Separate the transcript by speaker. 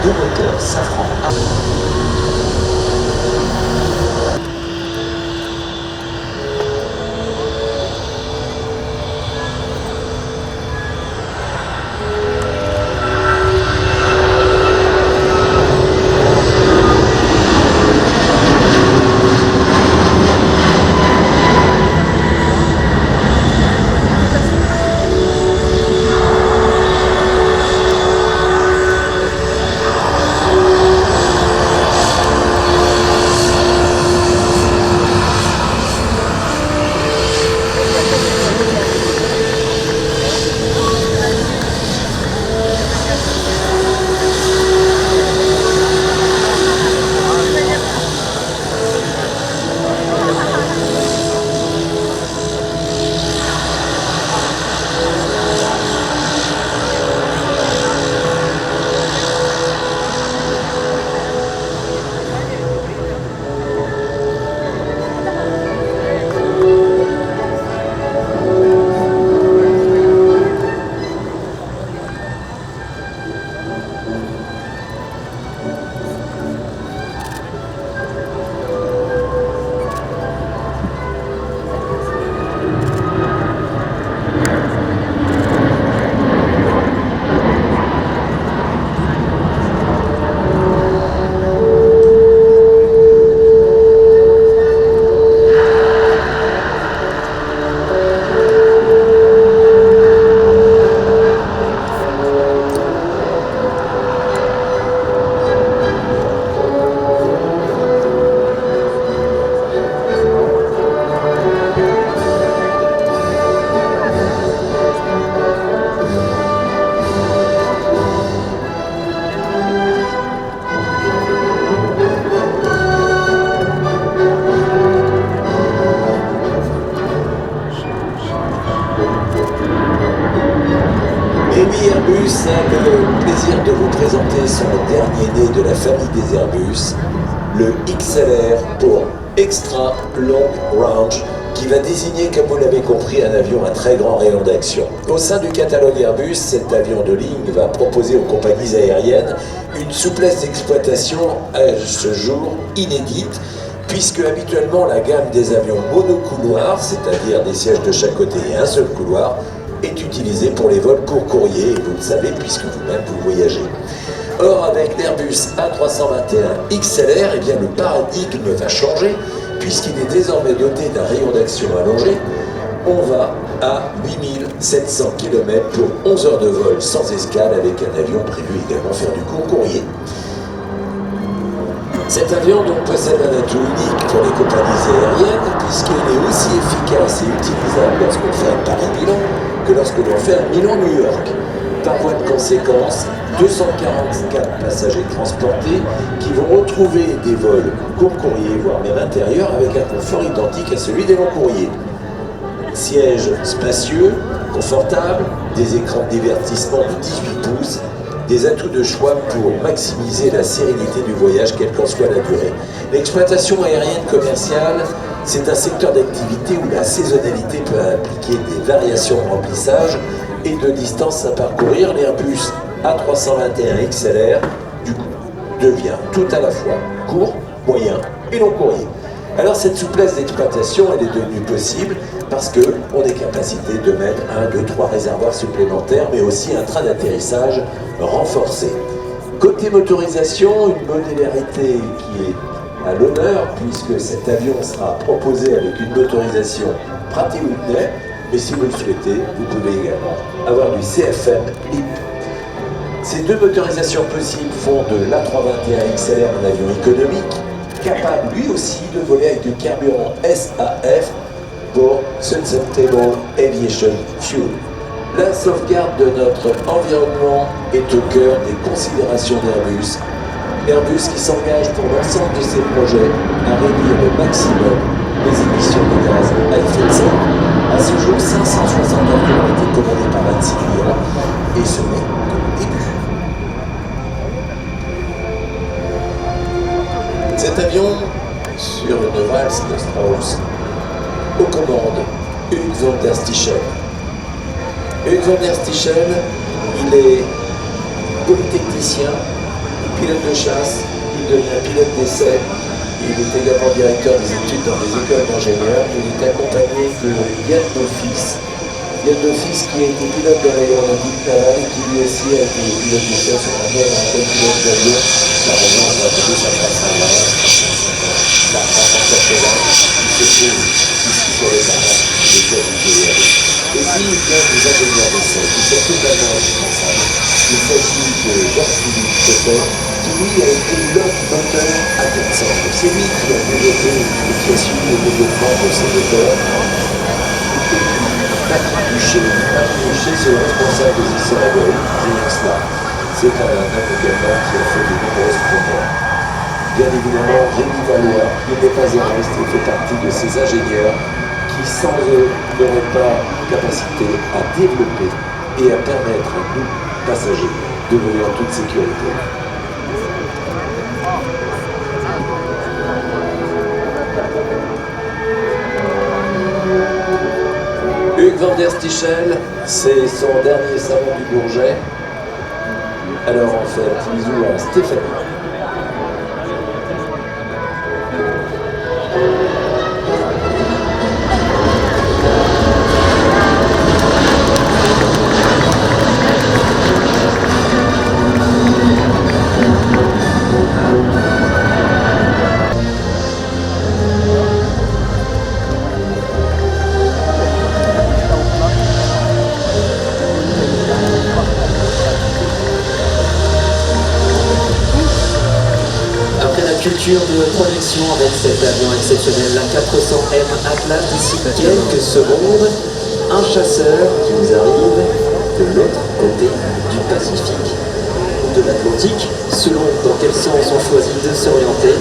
Speaker 1: deux moteurs Safran. Airbus a le plaisir de vous présenter son dernier né de la famille des Airbus, le XLR pour Extra Long Range, qui va désigner, comme vous l'avez compris, un avion à très grand rayon d'action. Au sein du catalogue Airbus, cet avion de ligne va proposer aux compagnies aériennes une souplesse d'exploitation à ce jour inédite, puisque habituellement la gamme des avions monocouloirs, c'est-à-dire des sièges de chaque côté et un seul couloir, est utilisée pour les vols court courrier, et vous le savez puisque vous-même vous voyagez. Or, avec l'Airbus A321 XLR, eh bien, le paradigme va changer, puisqu'il est désormais doté d'un rayon d'action allongé. On va à 8700 km pour 11 heures de vol sans escale, avec un avion prévu également faire du court courrier. Cet avion donc possède un atout unique pour les compagnies aériennes, puisqu'il est aussi efficace et utilisable lorsqu'on fait un Paris-Milan que lorsque l'on fait un Milan-New York. Par voie de conséquence, 244 passagers transportés qui vont retrouver des vols court courrier, voire même intérieurs, avec un confort identique à celui des longs courriers. Sièges spacieux, confortables, des écrans de divertissement de 18 pouces, des atouts de choix pour maximiser la sérénité du voyage, quelle qu'en soit la durée. L'exploitation aérienne commerciale, c'est un secteur d'activité où la saisonnalité peut impliquer des variations de remplissage et de distance à parcourir. L'Airbus A321 XLR, du coup, devient tout à la fois court, moyen et long courrier. Alors cette souplesse d'exploitation, elle est devenue possible parce qu'on est capacité de mettre 1, 2, 3 réservoirs supplémentaires, mais aussi un train d'atterrissage renforcé. Côté motorisation, une modularité qui est à l'honneur, puisque cet avion sera proposé avec une motorisation Pratt & Whitney, mais si vous le souhaitez, vous pouvez également avoir du CFM LEAP. Ces deux motorisations possibles font de l'A321 XLR un avion économique, capable lui aussi de voler avec du carburant SAF pour Sustainable Aviation Fuel. La sauvegarde de notre environnement est au cœur des considérations d'Airbus. Airbus qui s'engage pour l'ensemble de ses projets à réduire au maximum les émissions de gaz à effet de serre. À ce jour, 560 avions ont été commandés par 26 clients, et ce n'est que le début. Cet avion, sur une valse de Strauss, aux commandes, Hugues von der Stichel. Hugues von der Stichel, il est polytechnicien, pilote de chasse, il devient pilote d'essai. Il est également directeur des études dans les écoles d'ingénieurs. Il est accompagné de Yann Dauphis. Yann Dauphis qui a été pilote de l'aéronautique navale et qui lui aussi a été pilote d'essai sur la mer en tant que pilote d'avion. La raison, on va trouver sa place en l'air. La France en 80, il se trouve ici sur les parents de l'école du TVR. Et puis, il y a des ingénieurs d'essai qui sont totalement indispensables. Il s'agit de Jean-Philippe Pepper, qui lui a été pilote moteur à 400. C'est lui qui a développé et qui a suivi le développement de ces moteurs. Patrick Boucher. Patrick Boucher, c'est le responsable des essais Avory, GX-là. C'est un homme également qui a fait de nombreuses promos. Bien évidemment, Rémi Valois, il n'est pas un reste, il fait partie de ces ingénieurs qui, sans eux, n'auraient pas capacité à développer et à permettre à nous, passagers, de voler en toute sécurité. Hugues van der Stichel, c'est son dernier salon du Bourget. Alors en fait, bisous à Stéphanie.
Speaker 2: Culture de projection avec cet avion exceptionnel, la 400M Atlas. D'ici quelques secondes, un chasseur qui nous arrive de l'autre côté du Pacifique ou de l'Atlantique, selon dans quel sens on choisit de s'orienter.